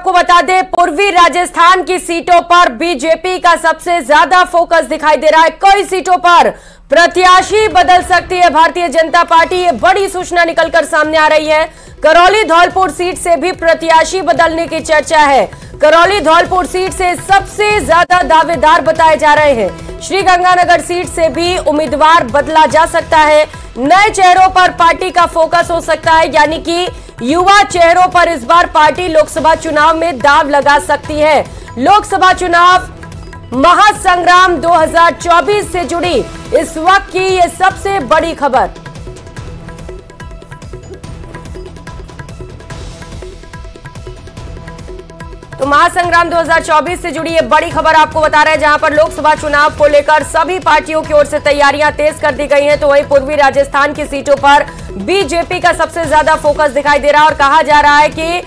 आपको बता दें, पूर्वी राजस्थान की सीटों पर बीजेपी का सबसे ज्यादा फोकस दिखाई दे रहा है। कई सीटों पर प्रत्याशी बदल सकती है भारतीय जनता पार्टी, ये बड़ी सूचना निकलकर सामने आ रही है। करौली धौलपुर सीट से भी प्रत्याशी बदलने की चर्चा है। करौली धौलपुर सीट से सबसे ज्यादा दावेदार बताए जा रहे हैं। श्रीगंगानगर सीट से भी उम्मीदवार बदला जा सकता है। नए चेहरों पर पार्टी का फोकस हो सकता है, यानी कि युवा चेहरों पर इस बार पार्टी लोकसभा चुनाव में दांव लगा सकती है। लोकसभा चुनाव महासंग्राम 2024 से जुड़ी इस वक्त की ये सबसे बड़ी खबर। तो महासंग्राम 2024 से जुड़ी ये बड़ी खबर आपको बता रहे हैं, जहां पर लोकसभा चुनाव को लेकर सभी पार्टियों की ओर से तैयारियां तेज कर दी गई हैं। तो वहीं पूर्वी राजस्थान की सीटों पर बीजेपी का सबसे ज्यादा फोकस दिखाई दे रहा है और कहा जा रहा है कि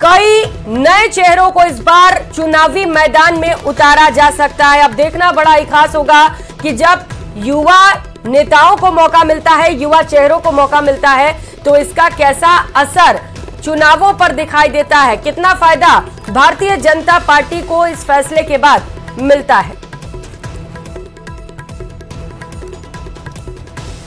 कई नए चेहरों को इस बार चुनावी मैदान में उतारा जा सकता है। अब देखना बड़ा ही खास होगा कि जब युवा नेताओं को मौका मिलता है, युवा चेहरों को मौका मिलता है, तो इसका कैसा असर चुनावों पर दिखाई देता है, कितना फायदा भारतीय जनता पार्टी को इस फैसले के बाद मिलता है।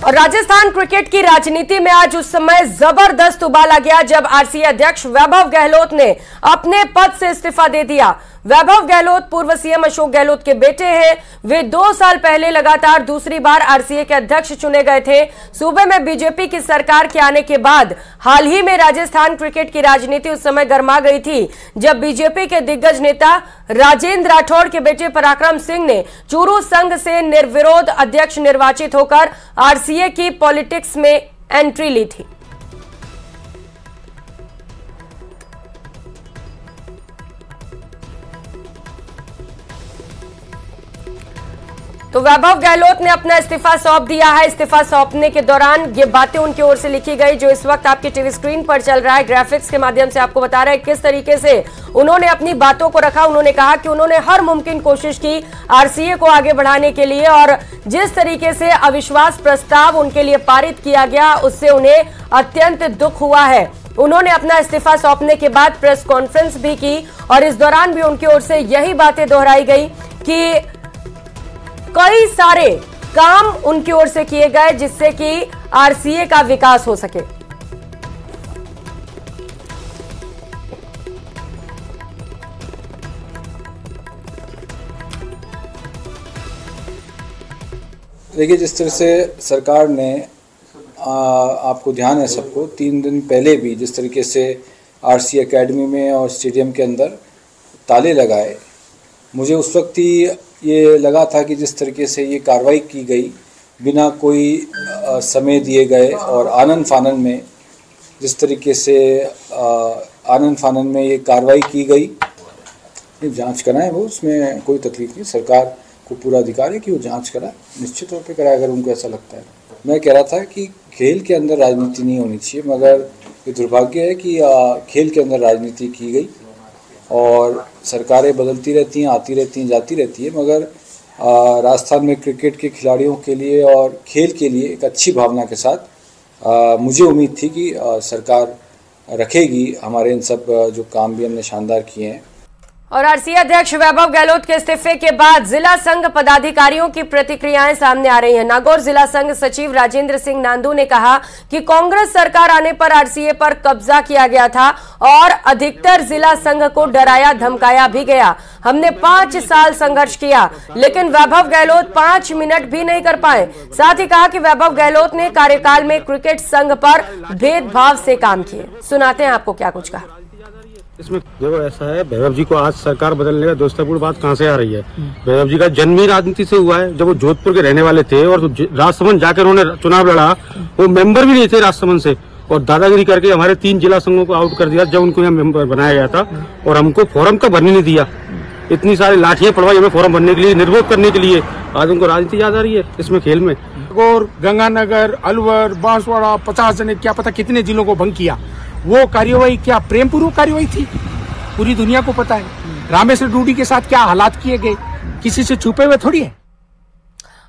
और राजस्थान क्रिकेट की राजनीति में आज उस समय जबरदस्त उबाल आ गया जब आरसीए अध्यक्ष वैभव गहलोत ने अपने पद से इस्तीफा दे दिया। वैभव गहलोत पूर्व सीएम अशोक गहलोत के बेटे हैं। वे 2 साल पहले लगातार दूसरी बार आरसीए के अध्यक्ष चुने गए थे। सूबे में बीजेपी की सरकार के आने के बाद हाल ही में राजस्थान क्रिकेट की राजनीति उस समय गर्मा गई थी, जब बीजेपी के दिग्गज नेता राजेंद्र राठौड़ के बेटे पराक्रम सिंह ने चूरू संघ से निर्विरोध अध्यक्ष निर्वाचित होकर आरसीए की पॉलिटिक्स में एंट्री ली थी। तो वैभव गहलोत ने अपना इस्तीफा सौंप दिया है। इस्तीफा सौंपने के दौरान ये बातें उनकी ओर से लिखी गई, जो इस वक्त आपकी टीवी स्क्रीन पर चल रहा है। ग्राफिक्स के माध्यम से आपको बता रहे हैं किस तरीके से उन्होंने अपनी बातों को रखा। उन्होंने कहा कि उन्होंने हर मुमकिन कोशिश की आरसीए को आगे बढ़ाने के लिए, और जिस तरीके से अविश्वास प्रस्ताव उनके लिए पारित किया गया उससे उन्हें अत्यंत दुख हुआ है। उन्होंने अपना इस्तीफा सौंपने के बाद प्रेस कॉन्फ्रेंस भी की और इस दौरान भी उनकी ओर से यही बातें दोहराई गई कि कई सारे काम उनकी ओर से किए गए जिससे कि आरसीए का विकास हो सके। देखिए, जिस तरह से सरकार ने आपको ध्यान है सबको, 3 दिन पहले भी जिस तरीके से आरसीए एकेडमी में और स्टेडियम के अंदर ताले लगाए, मुझे उस वक्त ही ये लगा था कि जिस तरीके से ये कार्रवाई की गई बिना कोई समय दिए गए और आनन फानन में, जिस तरीके से आनन फानन में ये कार्रवाई की गई, ये जांच कराएं वो, उसमें कोई तकलीफ नहीं। सरकार को पूरा अधिकार है कि वो जांच कराए, निश्चित तौर पे कराए अगर उनको ऐसा लगता है। मैं कह रहा था कि खेल के अंदर राजनीति नहीं होनी चाहिए, मगर ये दुर्भाग्य है कि खेल के अंदर राजनीति की गई और सरकारें बदलती रहती हैं, आती रहती हैं, जाती रहती है, मगर राजस्थान में क्रिकेट के खिलाड़ियों के लिए और खेल के लिए एक अच्छी भावना के साथ मुझे उम्मीद थी कि सरकार रखेगी हमारे इन सब जो काम भी हमने शानदार किए हैं। और आरसीए अध्यक्ष वैभव गहलोत के इस्तीफे के बाद जिला संघ पदाधिकारियों की प्रतिक्रियाएं सामने आ रही हैं। नागौर जिला संघ सचिव राजेंद्र सिंह नांदू ने कहा कि कांग्रेस सरकार आने पर आरसीए पर कब्जा किया गया था और अधिकतर जिला संघ को डराया धमकाया भी गया। हमने 5 साल संघर्ष किया, लेकिन वैभव गहलोत 5 मिनट भी नहीं कर पाए। साथ ही कहा कि वैभव गहलोत ने कार्यकाल में क्रिकेट संघ पर भेदभाव से काम किए। सुनाते हैं आपको क्या कुछ कहा। इसमें देखो, ऐसा है, वैभव जी को आज सरकार बदलने का दोस्तापूर्ण बात कहाँ से आ रही है? वैभव जी का जन्म ही राजनीति से हुआ है। जब वो जोधपुर के रहने वाले थे और राजसमंद जाकर उन्होंने चुनाव लड़ा, वो मेंबर भी नहीं थे राजसमंद से, और दादागिरी करके हमारे 3 जिला संघों को आउट कर दिया जब उनको यहाँ मेंबर बनाया गया था, और हमको फॉर्म तक भरने नहीं दिया। इतनी सारी लाठियां पड़वाई हमें फॉर्म भरने के लिए, निर्विरोध करने के लिए। आज उनको राजनीति याद आ रही है इसमें, खेल में। और गंगानगर, अलवर, बांसवाड़ा, 50 जने, क्या पता कितने जिलों को भंग किया। वो कार्यवाही क्या प्रेम पूर्वक कार्यवाही थी? पूरी दुनिया को पता है। रामेश्वर डूडी के साथ क्या हालात किए गए, किसी से छुपे हुए थोड़ी है।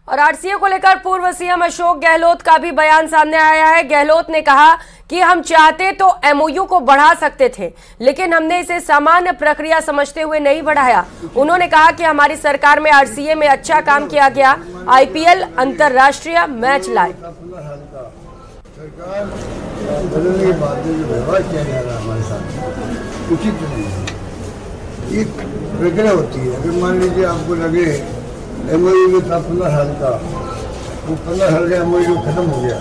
और आरसीए को लेकर पूर्व सीएम अशोक गहलोत का भी बयान सामने आया है। गहलोत ने कहा कि हम चाहते तो एमओयू को बढ़ा सकते थे, लेकिन हमने इसे सामान्य प्रक्रिया समझते हुए नहीं बढ़ाया। उन्होंने कहा कि हमारी सरकार में आरसीए में अच्छा काम किया गया, आईपीएल अंतरराष्ट्रीय मैच लाए। सरकार बदलने के बाद जो व्यवहार किया जा रहा है हमारे साथ उचित नहीं है। एक प्रक्रिया होती है, अगर मान लीजिए आपको लगे एमओयू में था 15 साल का, वो 15 साल का एमओयू खत्म हो गया।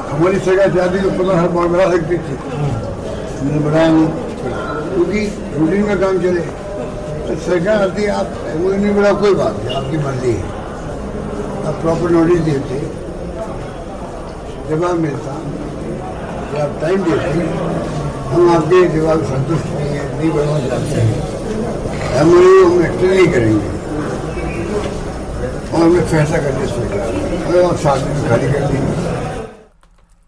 हमारी सरकार चाहती तो 15 साल और बढ़ा सकती थी, मैंने बढ़ाया नहीं क्योंकि रूटीन का काम चले। तो सरकार आती है, आप एमओयू नहीं बढ़ा कोई बात नहीं, आपकी मर्जी है, आप प्रॉपर नोटिस देते, जवाब मिलता, आप टाइम देते, हम आपके जवाब संतुष्ट नहीं है, नहीं बढ़ाना चाहते हैं, हम एक्शन नहीं करेंगे और हमें फैसला करने सरकार और 7 दिन खाली कर देंगे।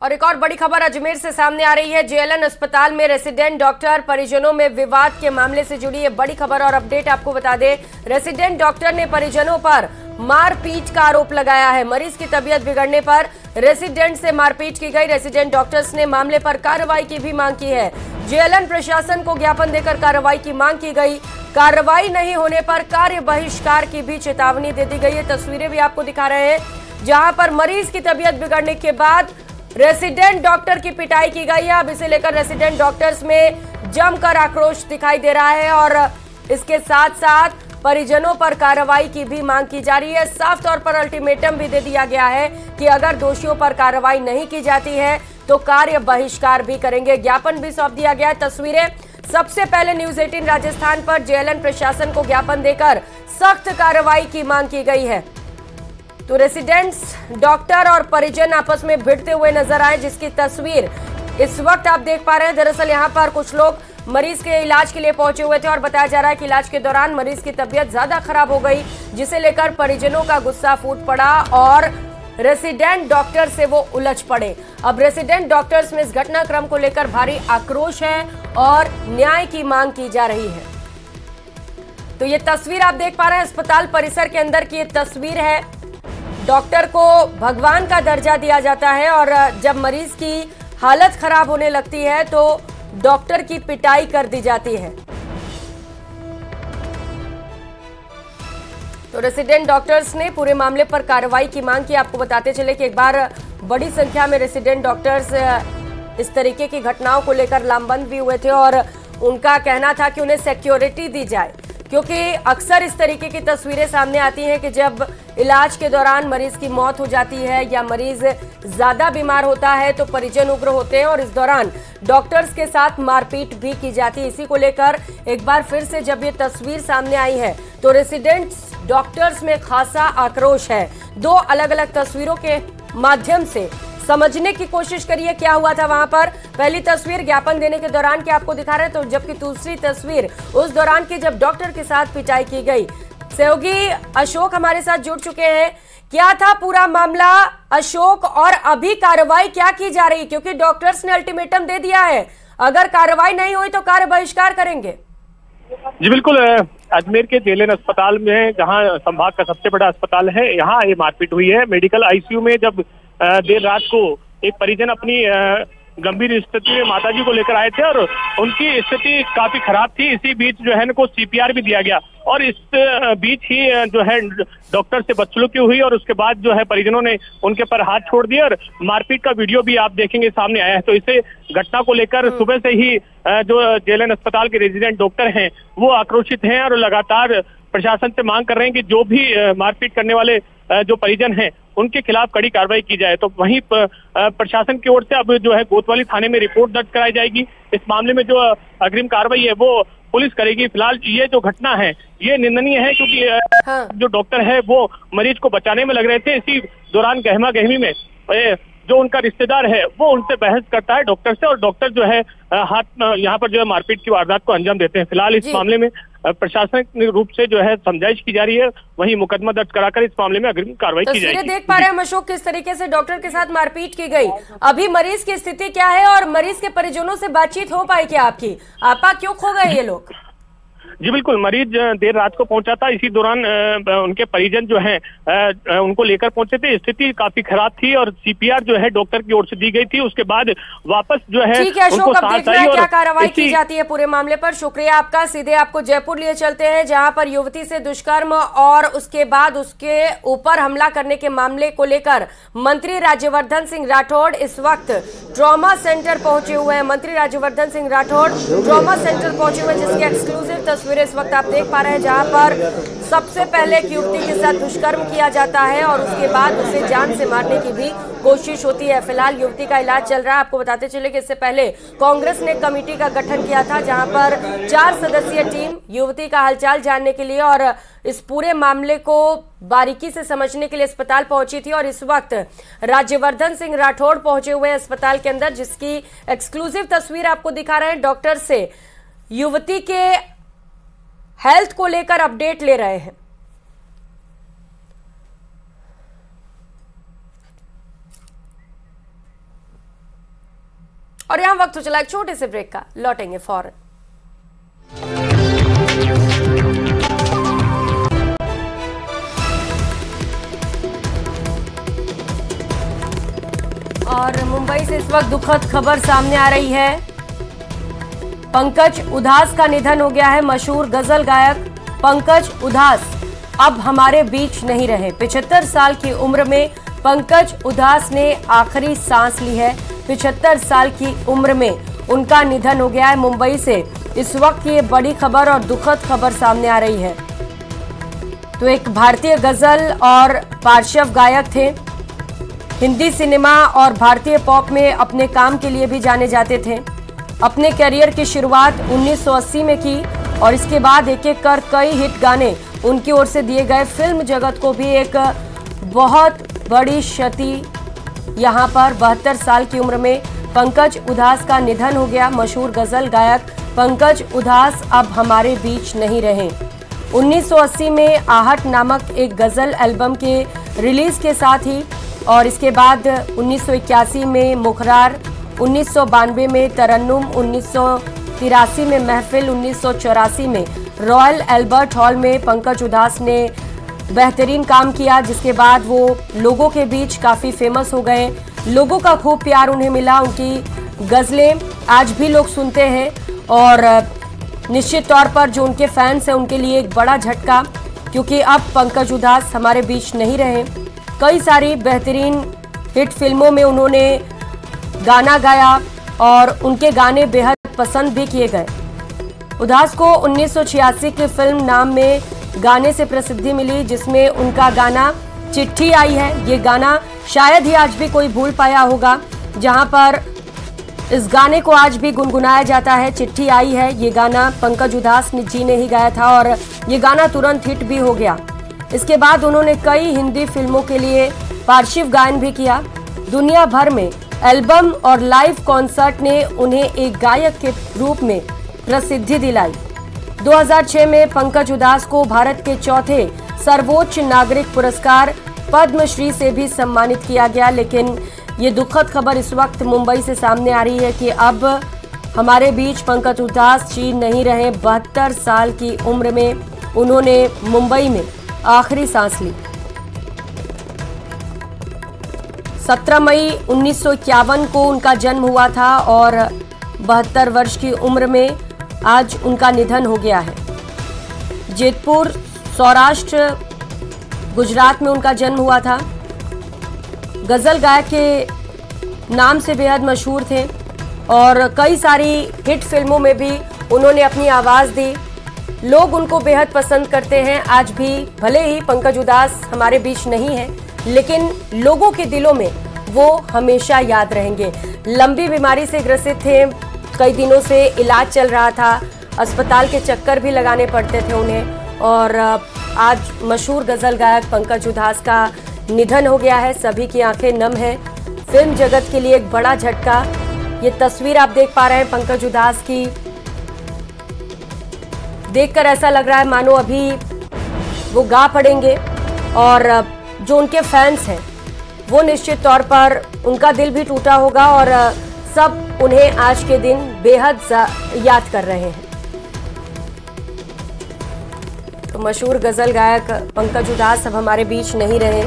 और एक और बड़ी खबर अजमेर से सामने आ रही है। जेएलएन अस्पताल में रेसिडेंट डॉक्टर परिजनों में विवाद के मामले से जुड़ी ये बड़ी खबर और अपडेट आपको बता दें। रेसिडेंट डॉक्टर ने परिजनों पर मारपीट का आरोप लगाया है। मरीज की तबीयत बिगड़ने पर रेसिडेंट से मारपीट की गई। रेसिडेंट डॉक्टर्स ने मामले पर कार्रवाई की भी मांग की है। जेएलएन प्रशासन को ज्ञापन देकर कार्रवाई की मांग की गई। कार्रवाई नहीं होने पर कार्य बहिष्कार की भी चेतावनी दे दी गई है। तस्वीरें भी आपको दिखा रहे हैं, जहां पर मरीज की तबीयत बिगड़ने के बाद रेसिडेंट डॉक्टर की पिटाई की गई है। अब इसे लेकर रेसिडेंट डॉक्टर्स में जमकर आक्रोश दिखाई दे रहा है और इसके साथ साथ परिजनों पर कार्रवाई की भी मांग की जा रही है। साफ तौर पर अल्टीमेटम भी दे दिया गया है कि अगर दोषियों पर कार्रवाई नहीं की जाती है तो कार्य बहिष्कार भी करेंगे। ज्ञापन भी सौंप दिया गया है। तस्वीरें सबसे पहले न्यूज 18 राजस्थान पर जेएलएन प्रशासन को ज्ञापन देकर सख्त कार्रवाई की मांग की गई है। तो रेसिडेंट्स डॉक्टर और परिजन आपस में भिड़ते हुए नजर आए, जिसकी तस्वीर इस वक्त आप देख पा रहे हैं। दरअसल यहाँ पर कुछ लोग मरीज के इलाज के लिए पहुंचे हुए थे और बताया जा रहा है कि इलाज के दौरान मरीज की तबीयत ज्यादा खराब हो गई, जिसे लेकर परिजनों का गुस्सा फूट पड़ा और रेसिडेंट डॉक्टर से वो उलझ पड़े। अब रेसिडेंट डॉक्टर्स में इस घटनाक्रम को लेकर भारी आक्रोश है और न्याय की मांग की जा रही है। तो ये तस्वीर आप देख पा रहे हैं अस्पताल परिसर के अंदर की ये तस्वीर है। डॉक्टर को भगवान का दर्जा दिया जाता है और जब मरीज की हालत खराब होने लगती है तो डॉक्टर की पिटाई कर दी जाती है। तो रेसिडेंट डॉक्टर्स ने पूरे मामले पर कार्रवाई की मांग की। आपको बताते चले कि एक बार बड़ी संख्या में रेसिडेंट डॉक्टर्स इस तरीके की घटनाओं को लेकर लामबंद भी हुए थे और उनका कहना था कि उन्हें सिक्योरिटी दी जाए, क्योंकि अक्सर इस तरीके की तस्वीरें सामने आती हैं कि जब इलाज के दौरान मरीज की मौत हो जाती है या मरीज ज्यादा बीमार होता है तो परिजन उग्र होते हैं और इस दौरान डॉक्टर्स के साथ मारपीट भी की जाती है। इसी को लेकर एक बार फिर से जब ये तस्वीर सामने आई है तो रेसिडेंट्स डॉक्टर्स में खासा आक्रोश है। 2 अलग अलग तस्वीरों के माध्यम से समझने की कोशिश करिए क्या हुआ था वहां पर। पहली तस्वीर ज्ञापन देने के दौरान की आपको दिखा रहे हैं, तो जबकि दूसरी तस्वीर उस दौरान की जब डॉक्टर के साथ पिटाई की गई। सहयोगी अशोक हमारे साथ जुड़ चुके हैं। क्या था पूरा मामला अशोक और अभी कार्रवाई क्या की जा रही, क्योंकि डॉक्टर्स ने अल्टीमेटम दे दिया है, अगर कार्रवाई नहीं हुई तो कार्य बहिष्कार करेंगे। जी बिल्कुल, अजमेर के जेएलएन अस्पताल में जहां संभाग का सबसे बड़ा अस्पताल है, यहाँ ये मारपीट हुई है। मेडिकल आईसीयू में जब देर रात को एक परिजन अपनी गंभीर स्थिति में माताजी को लेकर आए थे और उनकी स्थिति काफी खराब थी। इसी बीच जो है इनको सीपीआर भी दिया गया और इस बीच ही जो है डॉक्टर से बदसलूकी हुई और उसके बाद जो है परिजनों ने उनके पर हाथ छोड़ दिए और मारपीट का वीडियो भी आप देखेंगे सामने आया है। तो इसे घटना को लेकर सुबह से ही जो जेएलएन अस्पताल के रेजिडेंट डॉक्टर हैं वो आक्रोशित हैं और लगातार प्रशासन से मांग कर रहे हैं कि जो भी मारपीट करने वाले जो परिजन हैं उनके खिलाफ कड़ी कार्रवाई की जाए। तो वहीं प्रशासन की ओर से अब जो है कोतवाली थाने में रिपोर्ट दर्ज कराई जाएगी। इस मामले में जो अग्रिम कार्रवाई है वो पुलिस करेगी। फिलहाल ये जो घटना है ये निंदनीय है, क्योंकि जो डॉक्टर है वो मरीज को बचाने में लग रहे थे। इसी दौरान गहमा गहमी में जो उनका रिश्तेदार है वो उनसे बहस करता है डॉक्टर से और डॉक्टर जो है यहाँ पर जो है मारपीट की वारदात को अंजाम देते हैं। फिलहाल इस मामले में प्रशासनिक रूप से जो है समझाइश की जा रही है, वहीं मुकदमा दर्ज कराकर इस मामले में अग्रिम कार्रवाई की जाएगी। देख पा रहे हैं अशोक किस तरीके से डॉक्टर के साथ मारपीट की गई। अभी मरीज की स्थिति क्या है और मरीज के परिजनों से बातचीत हो पाई क्या आपकी? आपा क्यों खो गए ये लोग? जी बिल्कुल, मरीज देर रात को पहुंचा था। इसी दौरान उनके परिजन जो हैं उनको लेकर पहुंचे थे। स्थिति काफी खराब थी और सीपीआर जो है डॉक्टर की ओर से दी गई थी। उसके बाद वापस जो है उनको सांस आई। क्या कार्रवाई की जाती है पूरे मामले पर? शुक्रिया आपका। सीधे आपको जयपुर लिए चलते हैं, जहां पर युवती से दुष्कर्म और उसके बाद उसके ऊपर हमला करने के मामले को लेकर मंत्री राज्यवर्धन सिंह राठौड़ इस वक्त ट्रॉमा सेंटर पहुंचे हुए हैं। मंत्री राज्यवर्धन सिंह राठौड़ ट्रॉमा सेंटर पहुंचे हुए, जिसकी एक्सक्लूसिव तस्वीरें इस वक्त आप देख पा रहे हैं, जहां पर सबसे पहले एक युवती के साथ दुष्कर्म किया जाता है और उसके बाद उसे जान से मारने की भी कोशिश होती है। फिलहाल युवती का इलाज चल रहा है। आपको बताते चले कि इससे पहले कांग्रेस ने कमेटी का गठन किया था, जहां पर 4 सदस्यीय टीम युवती का हालचाल जानने के लिए और इस पूरे मामले को बारीकी से समझने के लिए अस्पताल पहुंची थी। और इस वक्त राज्यवर्धन सिंह राठौड़ पहुंचे हुए हैं अस्पताल के अंदर, जिसकी एक्सक्लूसिव तस्वीर आपको दिखा रहे हैं। डॉक्टर से युवती के हेल्थ को लेकर अपडेट ले रहे हैं। और यहां वक्त हो चला एक छोटे से ब्रेक का, लौटेंगे फौरन। और मुंबई से इस वक्त दुखद खबर सामने आ रही है। पंकज उधास का निधन हो गया है। मशहूर गजल गायक पंकज उधास अब हमारे बीच नहीं रहे। 75 साल की उम्र में पंकज उधास ने आखिरी सांस ली है। 75 साल की उम्र में उनका निधन हो गया है। मुंबई से इस वक्त ये बड़ी खबर और दुखद खबर सामने आ रही है। तो एक भारतीय गजल और पार्श्व गायक थे। हिंदी सिनेमा और भारतीय पॉप में अपने काम के लिए भी जाने जाते थे। अपने करियर की शुरुआत 1980 में की और इसके बाद एक एक कर कई हिट गाने उनकी ओर से दिए गए। फिल्म जगत को भी एक बहुत बड़ी क्षति यहाँ पर 72 साल की उम्र में पंकज उधास का निधन हो गया। मशहूर गजल गायक पंकज उधास अब हमारे बीच नहीं रहे। 1980 में आहट नामक एक गजल एल्बम के रिलीज के साथ ही और इसके बाद 1981 में मुखरार, 1992 में तरन्नुम, 1983 में महफिल, 1984 में रॉयल एल्बर्ट हॉल में पंकज उधास ने बेहतरीन काम किया, जिसके बाद वो लोगों के बीच काफ़ी फेमस हो गए। लोगों का खूब प्यार उन्हें मिला। उनकी गज़लें आज भी लोग सुनते हैं और निश्चित तौर पर जो उनके फैंस हैं उनके लिए एक बड़ा झटका, क्योंकि अब पंकज उधास हमारे बीच नहीं रहे। कई सारी बेहतरीन हिट फिल्मों में उन्होंने गाना गाया और उनके गाने बेहद पसंद भी किए गए। उधास को 1986 की फिल्म नाम में गाने से प्रसिद्धि मिली, जिसमें उनका गाना चिट्ठी आई है। ये गाना शायद ही आज भी कोई भूल पाया होगा, जहां पर इस गाने को आज भी गुनगुनाया जाता है। चिट्ठी आई है, ये गाना पंकज उधास जी ने ही गाया था और ये गाना तुरंत हिट भी हो गया। इसके बाद उन्होंने कई हिंदी फिल्मों के लिए पार्श्व गायन भी किया। दुनिया भर में एल्बम और लाइव कॉन्सर्ट ने उन्हें एक गायक के रूप में प्रसिद्धि दिलाई। 2006 में पंकज उधास को भारत के चौथे सर्वोच्च नागरिक पुरस्कार पद्मश्री से भी सम्मानित किया गया। लेकिन ये दुखद खबर इस वक्त मुंबई से सामने आ रही है कि अब हमारे बीच पंकज उधास जी नहीं रहे। 72 साल की उम्र में उन्होंने मुंबई में आखिरी सांस ली। 17 मई 1951 को उनका जन्म हुआ था और 72 वर्ष की उम्र में आज उनका निधन हो गया है। जेतपुर, सौराष्ट्र, गुजरात में उनका जन्म हुआ था। गजल गायक के नाम से बेहद मशहूर थे और कई सारी हिट फिल्मों में भी उन्होंने अपनी आवाज़ दी। लोग उनको बेहद पसंद करते हैं। आज भी भले ही पंकज उधास हमारे बीच नहीं है, लेकिन लोगों के दिलों में वो हमेशा याद रहेंगे। लंबी बीमारी से ग्रसित थे, कई दिनों से इलाज चल रहा था, अस्पताल के चक्कर भी लगाने पड़ते थे उन्हें और आज मशहूर गजल गायक पंकज उधास का निधन हो गया है। सभी की आंखें नम हैं। फिल्म जगत के लिए एक बड़ा झटका। ये तस्वीर आप देख पा रहे हैं पंकज उधास की। देखकर ऐसा लग रहा है मानो अभी वो गा पड़ेंगे और जो उनके फैंस हैं वो निश्चित तौर पर उनका दिल भी टूटा होगा और सब उन्हें आज के दिन बेहद याद कर रहे हैं। तो मशहूर गजल गायक पंकज उधास अब हमारे बीच नहीं रहे।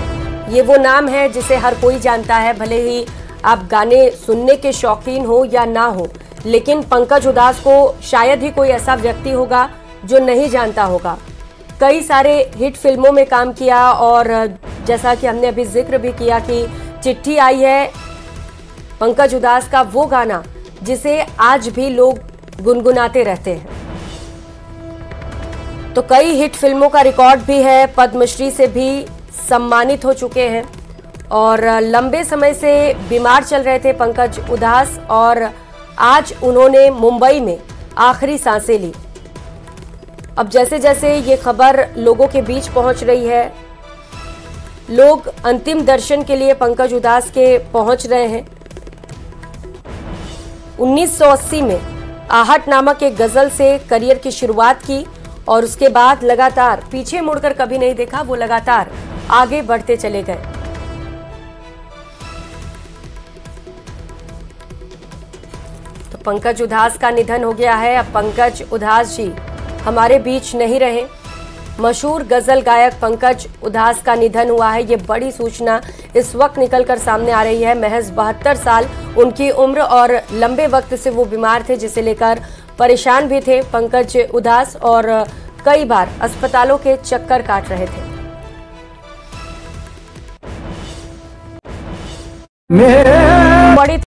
ये वो नाम है जिसे हर कोई जानता है, भले ही आप गाने सुनने के शौकीन हो या ना हो, लेकिन पंकज उधास को शायद ही कोई ऐसा व्यक्ति होगा जो नहीं जानता होगा। कई सारे हिट फिल्मों में काम किया और जैसा कि हमने अभी जिक्र भी किया कि चिट्ठी आई है पंकज उधास का वो गाना जिसे आज भी लोग गुनगुनाते रहते हैं। तो कई हिट फिल्मों का रिकॉर्ड भी है, पद्मश्री से भी सम्मानित हो चुके हैं और लंबे समय से बीमार चल रहे थे पंकज उधास और आज उन्होंने मुंबई में आखिरी सांसें ली। अब जैसे जैसे ये खबर लोगों के बीच पहुंच रही है, लोग अंतिम दर्शन के लिए पंकज उधास के पहुंच रहे हैं। 1980 में आहट नामक एक गजल से करियर की शुरुआत की और उसके बाद लगातार पीछे मुड़कर कभी नहीं देखा, वो लगातार आगे बढ़ते चले गए। तो पंकज उधास का निधन हो गया है। अब पंकज उधास जी हमारे बीच नहीं रहे। मशहूर गजल गायक पंकज उधास का निधन हुआ है। ये बड़ी सूचना इस वक्त निकलकर सामने आ रही है। महज 72 साल उनकी उम्र और लंबे वक्त से वो बीमार थे, जिसे लेकर परेशान भी थे पंकज उधास और कई बार अस्पतालों के चक्कर काट रहे थे। बड़ी